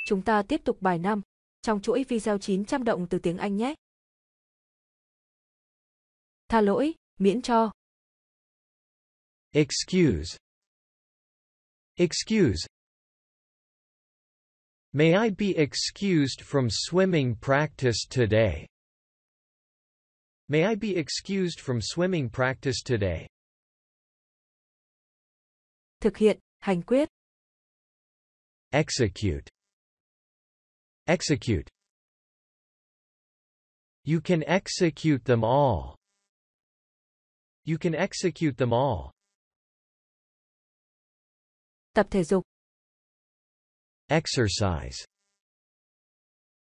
Chúng ta tiếp tục bài 5 trong chuỗi video 900 động từ tiếng Anh nhé. Tha lỗi, miễn cho. Excuse. Excuse. May I be excused from swimming practice today? May I be excused from swimming practice today? Thực hiện, hành quyết. Execute. Execute. You can execute them all. You can execute them all. Tập thể dục. Exercise.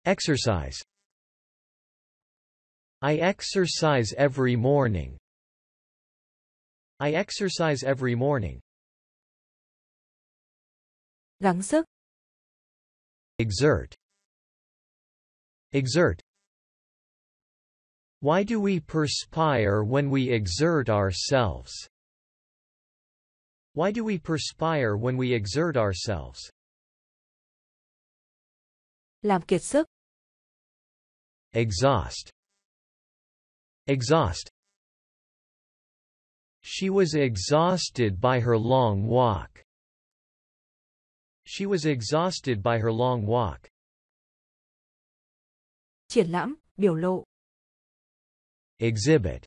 Exercise. I exercise every morning. I exercise every morning. Gắng sức. Exert. Exert. Why do we perspire when we exert ourselves? Why do we perspire when we exert ourselves? Làm kiệt sức. Exhaust. Exhaust. She was exhausted by her long walk. She was exhausted by her long walk. Triển lãm, biểu lộ. Exhibit.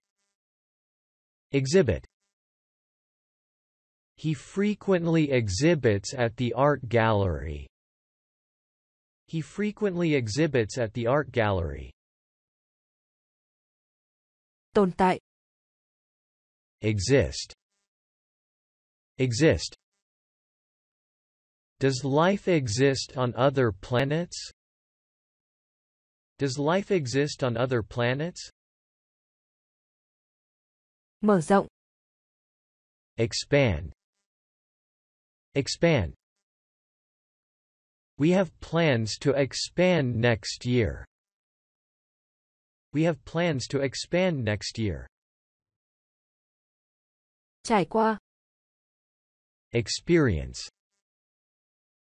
Exhibit. He frequently exhibits at the art gallery. He frequently exhibits at the art gallery. Tồn tại. Exist. Exist. Does life exist on other planets? Does life exist on other planets? Mở rộng. Expand. Expand. We have plans to expand next year. We have plans to expand next year. Trải qua. Experience.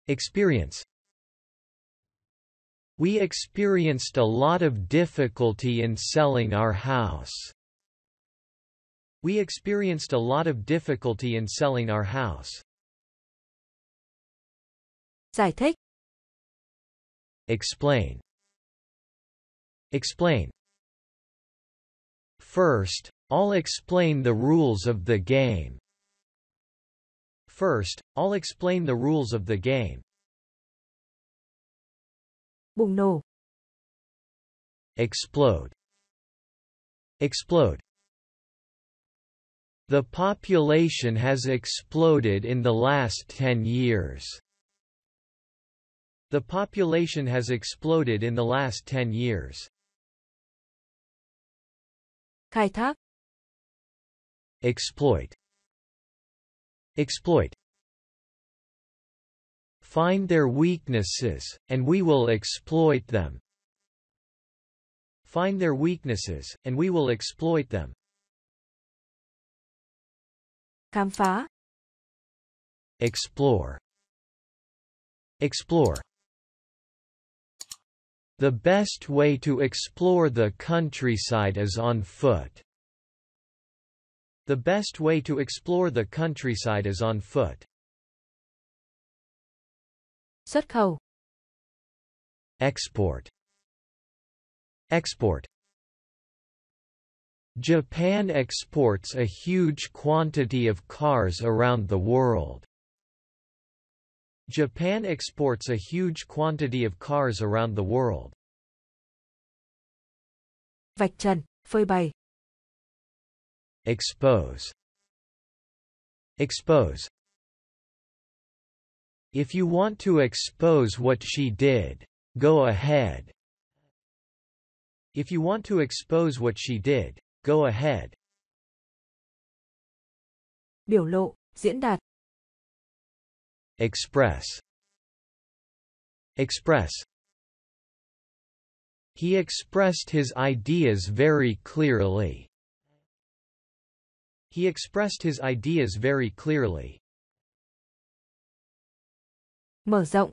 Experience. We experienced a lot of difficulty in selling our house. We experienced a lot of difficulty in selling our house. Giải thích. Explain. Explain. First, I'll explain the rules of the game. First, I'll explain the rules of the game. Bùng nổ. Explode. Explode. The population has exploded in the last 10 years. The population has exploded in the last 10 years. Khai thác. Exploit. Exploit. Find their weaknesses, and we will exploit them. Find their weaknesses, and we will exploit them. Khám phá. Explore. Explore. The best way to explore the countryside is on foot. The best way to explore the countryside is on foot. Xuất khẩu. Export. Export. Japan exports a huge quantity of cars around the world. Japan exports a huge quantity of cars around the world. Vạch trần, phơi bày. Expose. Expose. If you want to expose what she did, go ahead. If you want to expose what she did, go ahead. Biểu lộ, diễn đạt. Express. Express. He expressed his ideas very clearly. He expressed his ideas very clearly. Mở rộng.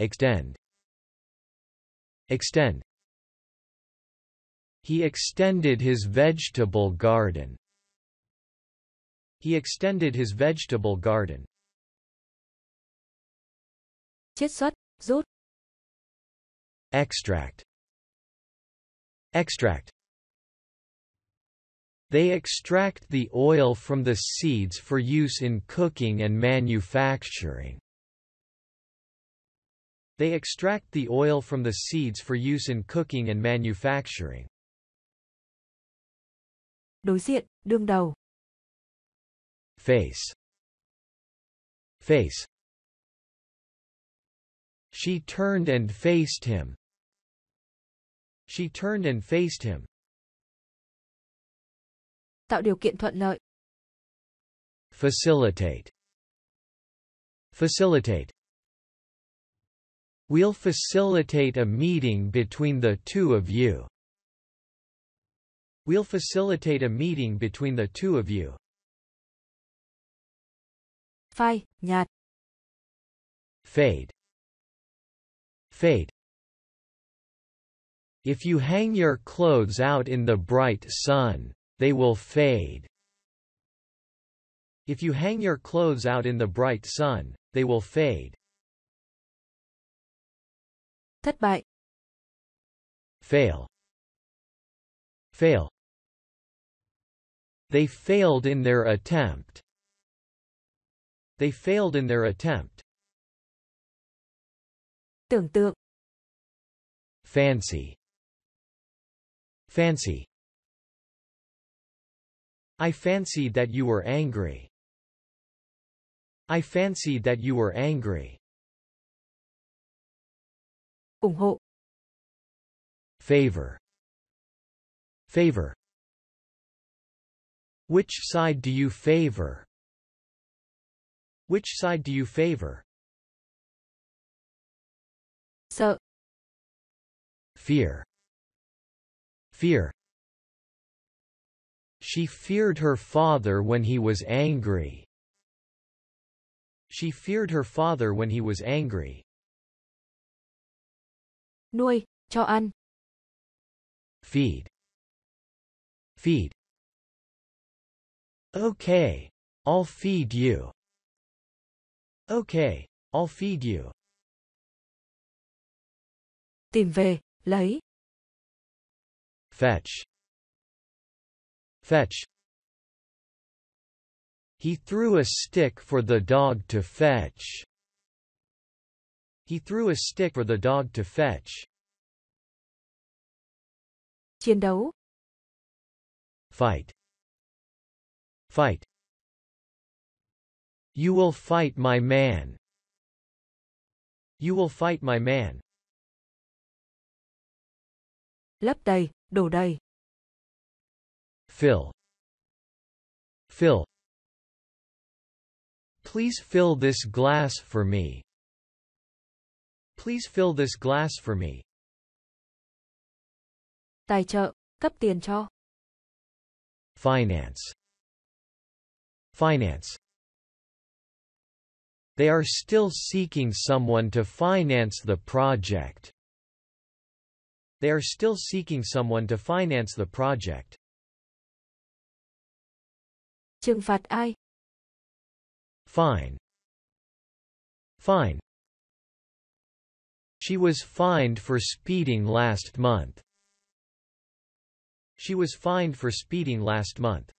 extend, extend. He extended his vegetable garden. He extended his vegetable garden. Chiết xuất, rút. Extract, extract. They extract the oil from the seeds for use in cooking and manufacturing. They extract the oil from the seeds for use in cooking and manufacturing. Đối diện, đương đầu. Face, face. She turned and faced him. She turned and faced him. Tạo điều kiện thuận lợi. Facilitate, facilitate. We'll facilitate a meeting between the two of you. We'll facilitate a meeting between the two of you. Phai, nhạt. Fade, fade. If you hang your clothes out in the bright sun, they will fade. If you hang your clothes out in the bright sun, they will fade. Thất bại. Fail, fail. They failed in their attempt. They failed in their attempt. Tưởng tượng. Fancy, fancy. I fancied that you were angry. I fancied that you were angry. Ủng hộ. Favor, favor. Which side do you favor? Which side do you favor? Sợ. Fear, fear. She feared her father when he was angry. She feared her father when he was angry. Nuôi, cho ăn. Feed, feed. Okay, I'll feed you. Okay, I'll feed you. Tìm về, lấy. Fetch, fetch. He threw a stick for the dog to fetch. He threw a stick for the dog to fetch. Chiến đấu. Fight, fight. You will fight my man. You will fight my man. Lấp đầy, đổ đầy. Fill, fill. Please fill this glass for me. Please fill this glass for me. Tài trợ, cấp tiền cho. Finance, finance. They are still seeking someone to finance the project. They are still seeking someone to finance the project. Trừng phạt ai? Fine, fine. She was fined for speeding last month. She was fined for speeding last month.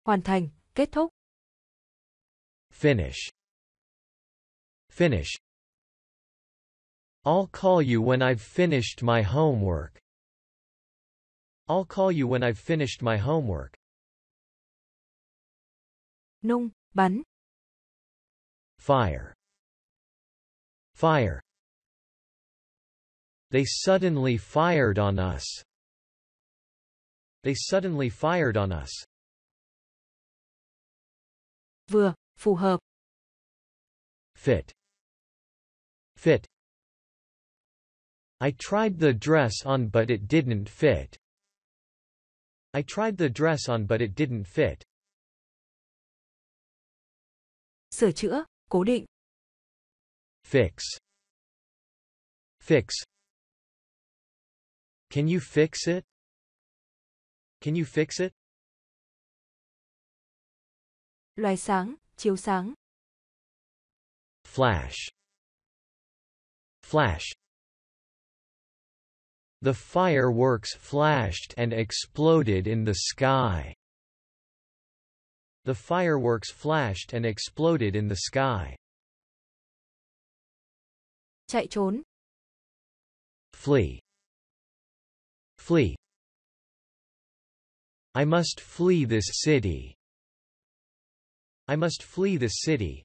Hoàn thành, kết thúc. Finish, finish. I'll call you when I've finished my homework. I'll call you when I've finished my homework. Nung, bắn. Fire, fire. They suddenly fired on us. They suddenly fired on us. Vừa, phù hợp. Fit, fit. I tried the dress on but it didn't fit. I tried the dress on but it didn't fit. Sửa chữa, cố định. Fix. Fix. Can you fix it? Can you fix it? Loài sáng, chiếu sáng. Flash. Flash. The fireworks flashed and exploded in the sky. The fireworks flashed and exploded in the sky. Chạy trốn. Flee. Flee. I must flee this city. I must flee this city.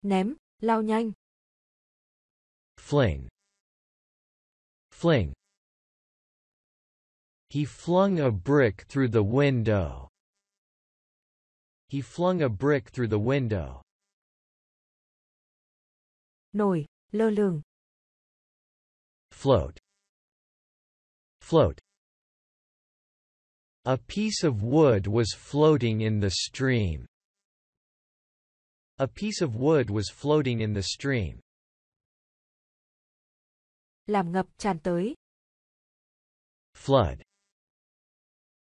Ném, lao nhanh. Fling. Fling. He flung a brick through the window. He flung a brick through the window. Nổi, lơ lửng. Float. Float. A piece of wood was floating in the stream. A piece of wood was floating in the stream. Làm ngập tràn tới. Flood.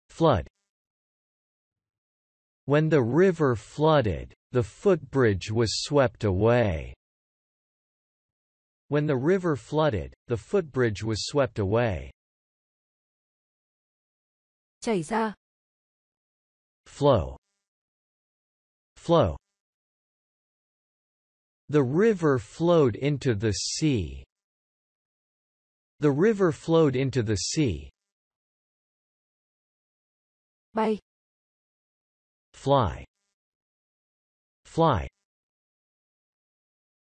Flood. When the river flooded, the footbridge was swept away. When the river flooded, the footbridge was swept away. Chảy ra. Flow. Flow. The river flowed into the sea. The river flowed into the sea. Bay. Fly. Fly.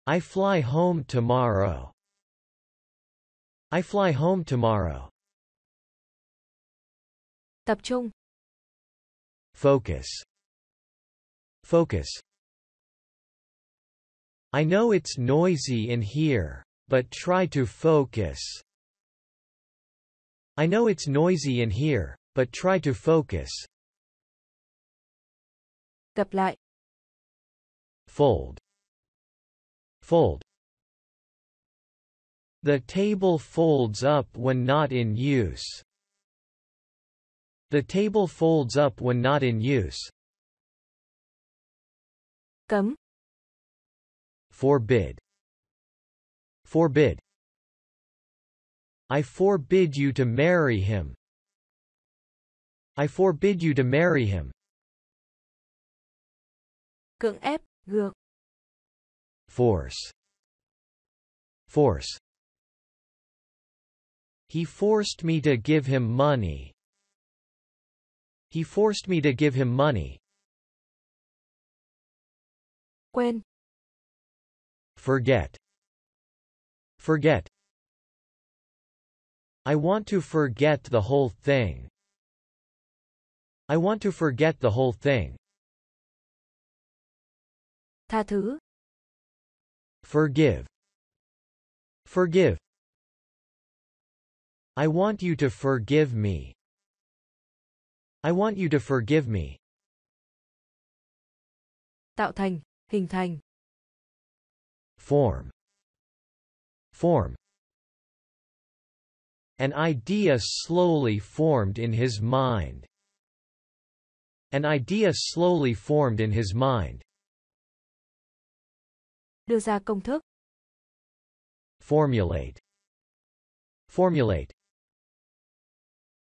I fly home tomorrow. I fly home tomorrow. Tập trung. Focus. Focus. I know it's noisy in here, but try to focus. I know it's noisy in here, but try to focus. Gập lại. Fold. Fold. The table folds up when not in use. The table folds up when not in use. Cấm. Forbid. Forbid. I forbid you to marry him. I forbid you to marry him. Cưỡng ép, gượng. Force. Force. He forced me to give him money. He forced me to give him money. Quên. Forget. Forget. I want to forget the whole thing. I want to forget the whole thing. Tha thứ. Forgive. Forgive. I want you to forgive me. I want you to forgive me. Tạo thành, hình thành. Form. Form. An idea slowly formed in his mind. An idea slowly formed in his mind. Đưa ra công thức. Formulate. Formulate.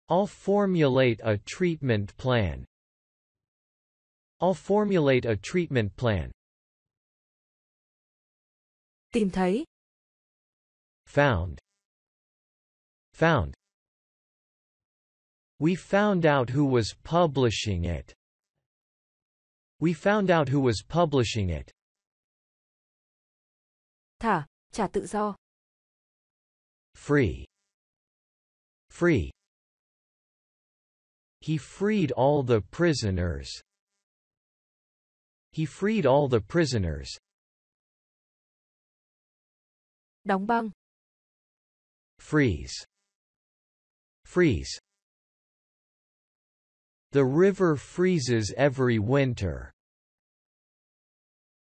I'll formulate a treatment plan. I'll formulate a treatment plan. Tìm thấy. Found. Found. We found out who was publishing it. We found out who was publishing it. Thả, trả tự do. Free. Free. He freed all the prisoners. He freed all the prisoners. Đóng băng. Freeze. Freeze. The river freezes every winter.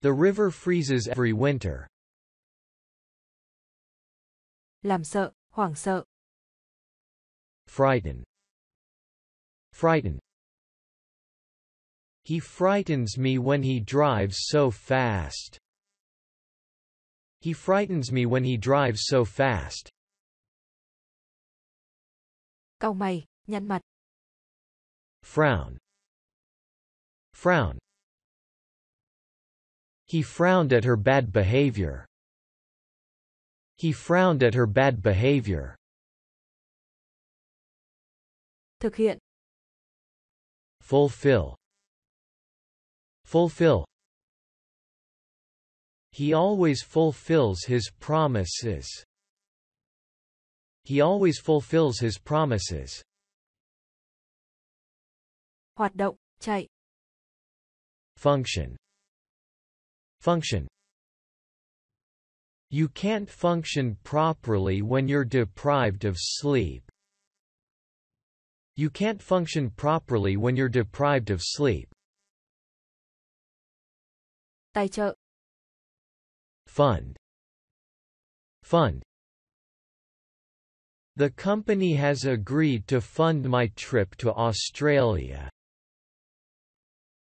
The river freezes every winter. Làm sợ, hoảng sợ. Frighten. Frighten. He frightens me when he drives so fast. He frightens me when he drives so fast. Cau mày, nhăn mặt. Frown. Frown. He frowned at her bad behavior. He frowned at her bad behavior. Thực hiện. Fulfill. Fulfill. He always fulfills his promises. He always fulfills his promises. Hoạt động, chạy. Function. Function. You can't function properly when you're deprived of sleep. You can't function properly when you're deprived of sleep. Tài trợ. Fund. Fund. The company has agreed to fund my trip to Australia.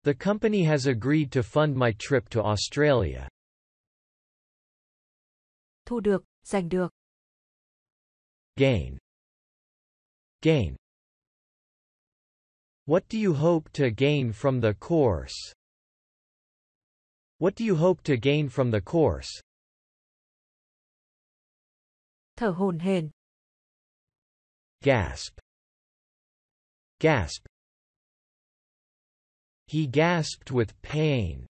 The company has agreed to fund my trip to Australia. Thu được, giành được. Gain. Gain. What do you hope to gain from the course? What do you hope to gain from the course? Thở hổn hển. Gasp. Gasp. He gasped with pain.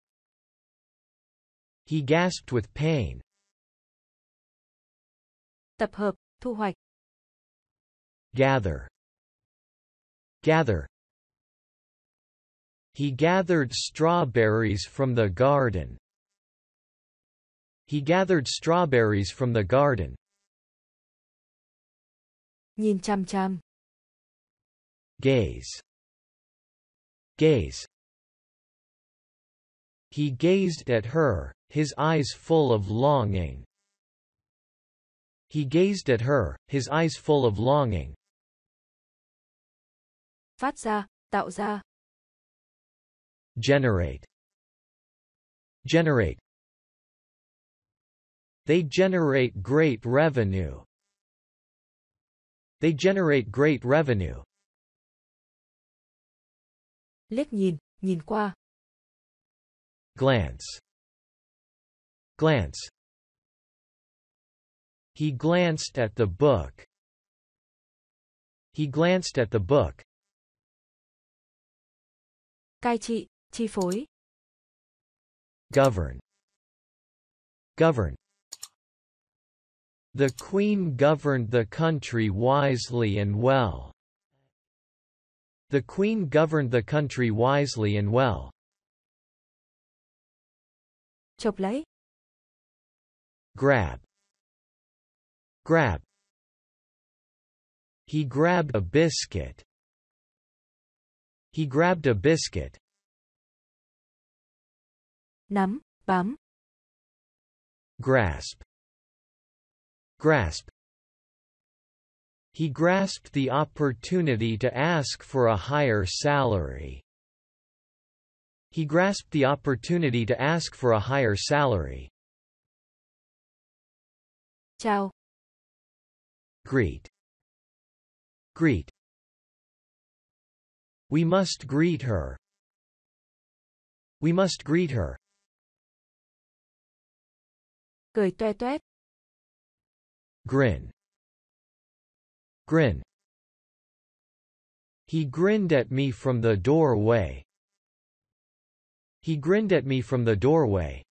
He gasped with pain. Tập hợp, thu hoạch. Gather. Gather. He gathered strawberries from the garden. He gathered strawberries from the garden. Nhìn chằm chằm. Gaze. Gaze. He gazed at her, his eyes full of longing. He gazed at her, his eyes full of longing. Phát ra, tạo ra. Generate. Generate. They generate great revenue. They generate great revenue. Liếc nhìn, nhìn qua. Glance. Glance. He glanced at the book. He glanced at the book. Cai trị, chi phối. Govern. Govern. The Queen governed the country wisely and well. The Queen governed the country wisely and well. Chộp lấy. Grab. Grab. He grabbed a biscuit. He grabbed a biscuit. Nắm, bám. Grasp. Grasp. He grasped the opportunity to ask for a higher salary. He grasped the opportunity to ask for a higher salary. Chào. Greet. Greet. We must greet her. We must greet her. Cười toe toét. Grin. Grin. He grinned at me from the doorway. He grinned at me from the doorway.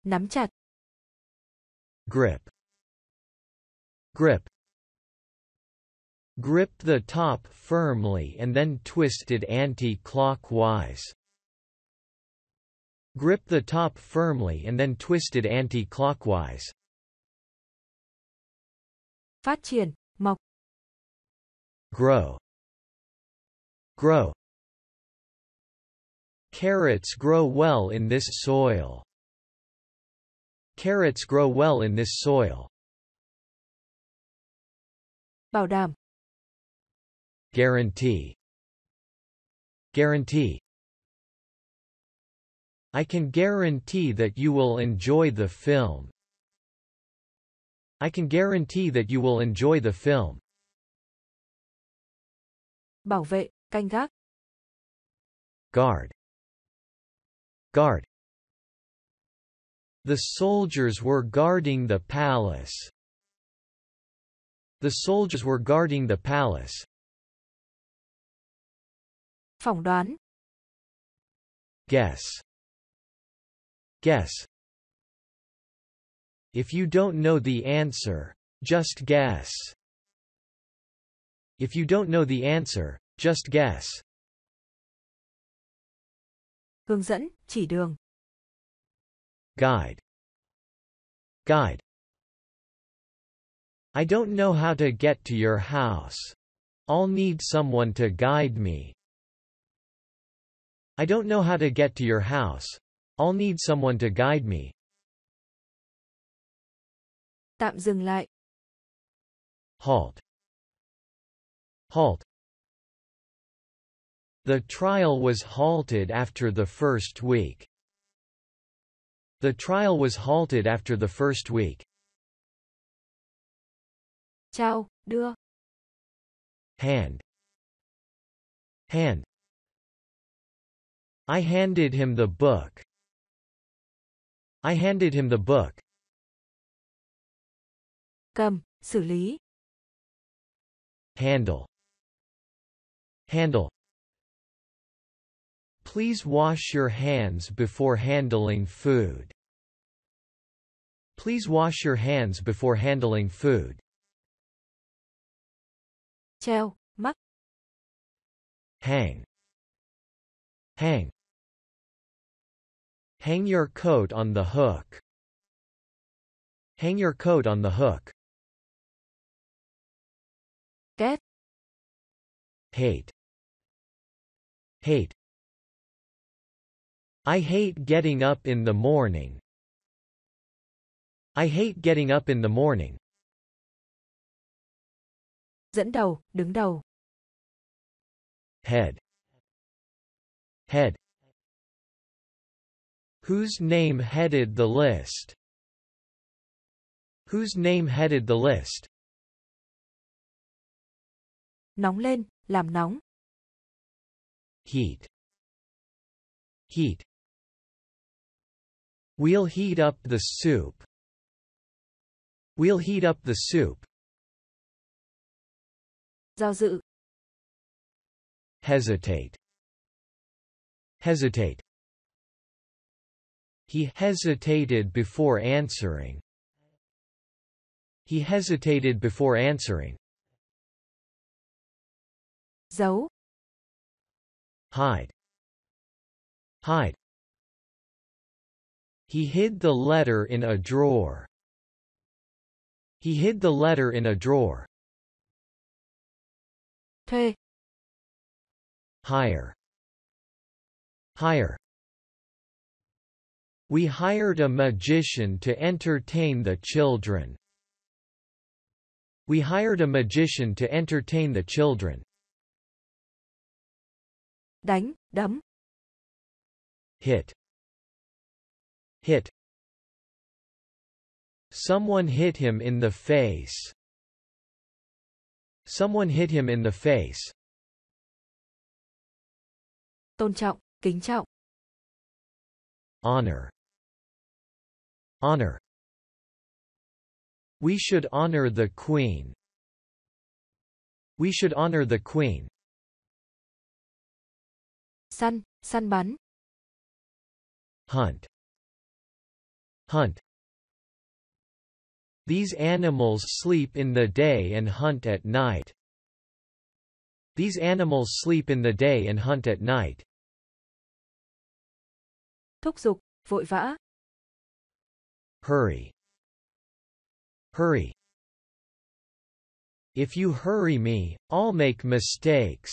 Nắm chặt. Grip. Grip. Gripped the top firmly and then twisted anti-clockwise. Grip the top firmly and then twisted anti-clockwise. Phát triển, mọc. Grow. Grow. Carrots grow well in this soil. Carrots grow well in this soil. Bảo đảm. Guarantee. Guarantee. I can guarantee that you will enjoy the film. I can guarantee that you will enjoy the film. Bảo vệ, canh gác. Guard. Guard. The soldiers were guarding the palace. The soldiers were guarding the palace. Phỏng đoán. Guess. Guess. If you don't know the answer, just guess. If you don't know the answer, just guess. Hướng dẫn, chỉ đường. Guide. Guide. I don't know how to get to your house. I'll need someone to guide me. I don't know how to get to your house. I'll need someone to guide me. Tạm dừng lại. Halt. Halt. The trial was halted after the first week. The trial was halted after the first week. Trao, đưa. Hand. Hand. I handed him the book. I handed him the book. Cầm, xử lý. Handle. Handle. Please wash your hands before handling food. Please wash your hands before handling food. Treo, mắc. Hang. Hang. Hang your coat on the hook. Hang your coat on the hook. Ghét. Hate. Hate. I hate getting up in the morning. I hate getting up in the morning. Dẫn đầu, đứng đầu. Head. Head. Whose name headed the list? Whose name headed the list? Nóng lên, làm nóng. Heat. Heat. We'll heat up the soup. We'll heat up the soup. Do dự. Hesitate. Hesitate. He hesitated before answering. He hesitated before answering. Giấu. Hide. Hide. He hid the letter in a drawer. He hid the letter in a drawer. Thuê. Hire. Hire. We hired a magician to entertain the children. We hired a magician to entertain the children. Đánh, đấm. Hit. Hit. Someone hit him in the face. Someone hit him in the face. Tôn trọng, kính trọng. Honor. Honor. We should honor the Queen. We should honor the Queen. Săn, săn bắn. Hunt. Hunt. These animals sleep in the day and hunt at night. These animals sleep in the day and hunt at night. Thúc giục, vội vã. Hurry. Hurry. If you hurry me, I'll make mistakes.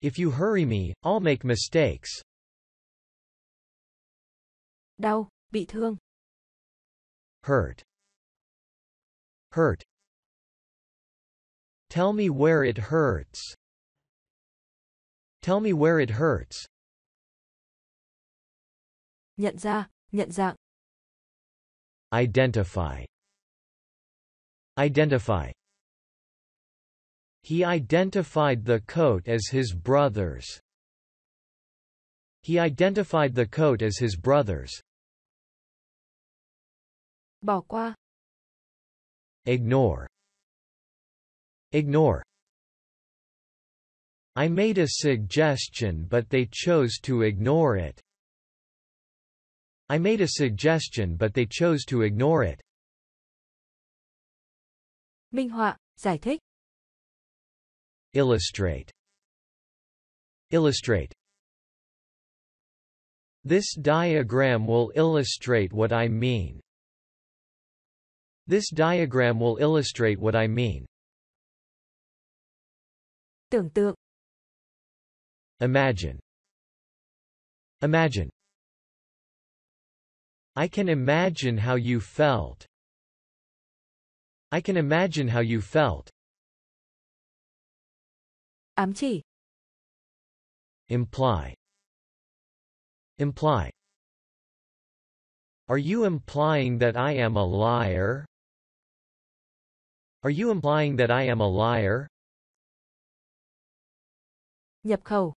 If you hurry me, I'll make mistakes. Đau, bị thương. Hurt. Hurt. Tell me where it hurts. Tell me where it hurts. Nhận ra, nhận dạng. Identify. Identify. He identified the coat as his brother's. He identified the coat as his brother's. Bỏ qua. Ignore. Ignore. I made a suggestion but they chose to ignore it. I made a suggestion but they chose to ignore it. Minh họa, giải thích. Illustrate. Illustrate. This diagram will illustrate what I mean. This diagram will illustrate what I mean. Tưởng tượng. Imagine. Imagine. I can imagine how you felt. I can imagine how you felt. Ám chỉ. Imply. Imply. Are you implying that I am a liar? Are you implying that I am a liar? Nhập khẩu.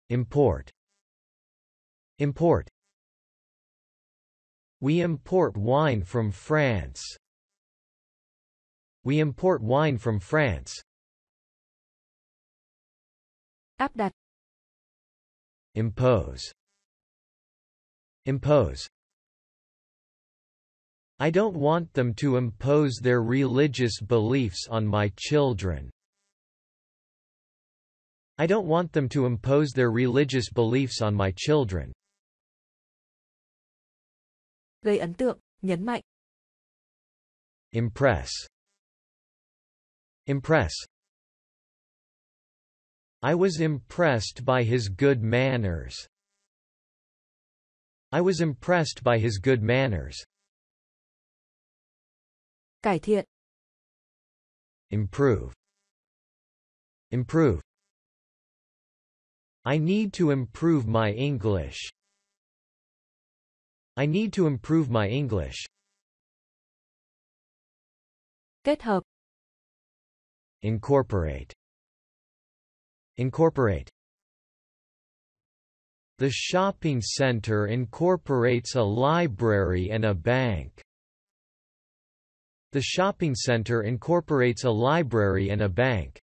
Import. Import. We import wine from France. We import wine from France. Áp đặt. Impose. Impose. I don't want them to impose their religious beliefs on my children. I don't want them to impose their religious beliefs on my children. Gây ấn tượng, nhấn mạnh. Impress. Impress. I was impressed by his good manners. I was impressed by his good manners. Cải thiện. Improve. Improve. I need to improve my English. I need to improve my English. Kết hợp. Incorporate. Incorporate. The shopping center incorporates a library and a bank. The shopping center incorporates a library and a bank.